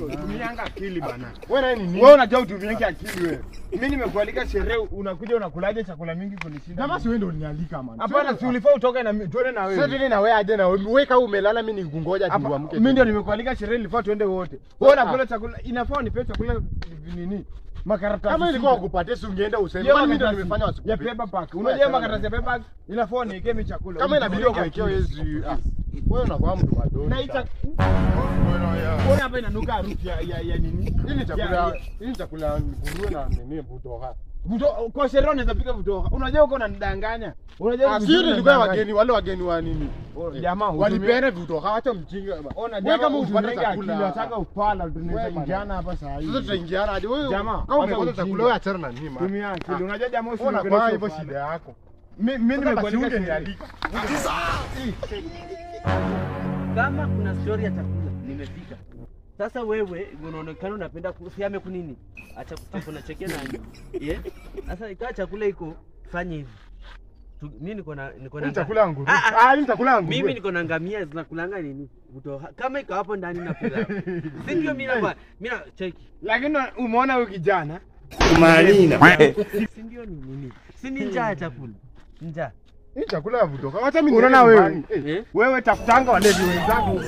tumianga akili bana. Wewe nani nini? Wewe unajua utumianga akili wewe. Mimi nimekualika sherehe unakuja unakulaje chakula mingi kunishinda. Kama si wewe ndio unialika man. Hapana, si ulifaa utoke na tuende na wewe. Sasa tuende na wewe aje na wewe. Wewe kama umelala mimi ningungoja tu uamke. Mimi ndio nimekualika sherehe ilifaa tuende wote. Wewe unakula chakula inafaa unipe chakula nini? Makaratasi. Kama ilikuwa kukupatia si ungeenda useme. Kwani mimi ndio nimefanya wasiku. Ya paper pack. Unajua makaratasi ya paper pack inafaa niwekee mimi chakula. Kama inabidi kuwekea hizi. Wewe unakuwa mtu madogo. Na ita Mbona hapa inanuka harufu ya nini? Hii ni chakula nguruwe na nini butoka. Kwa sherehe unaweza pika butoka. Unajua uko unanidanganya. Unajua sisi nilikuwa wageni wale wageni wa nini? Jamaa walipenda butoka acha mjinga. Ona jamaa kama upata chakula unataka upala tunaweza ingiana hapa saa hii. Sasa tutaingiana hadi wewe. Jamaa kama umepata chakula wewe achana na nini man. Tumia akili. Unajua jamaa usione kwa hivyo shida yako. Mimi nimekualika nialika. Kama kuna story ya chakula nimepika. Sasa wewe unaonekana unapenda kusiame kunini? Acha kutafuna chekea nani? Sasa ikaa chakula iko fanye hivi. Mimi niko na chakula yangu. Hii chakula yangu. Mimi niko na ngamia zinakulanga nini? Kama iko hapo ndani nakula. Si ndio mimi na cheki. Lakini umeona huyu kijana? Marina. Si ndio ni nini? Si ni njaa chakula. Njaa. Hii chakula ya butoka. Acha mimi unaona wewe. Wewe tafutanga wale wenzangu.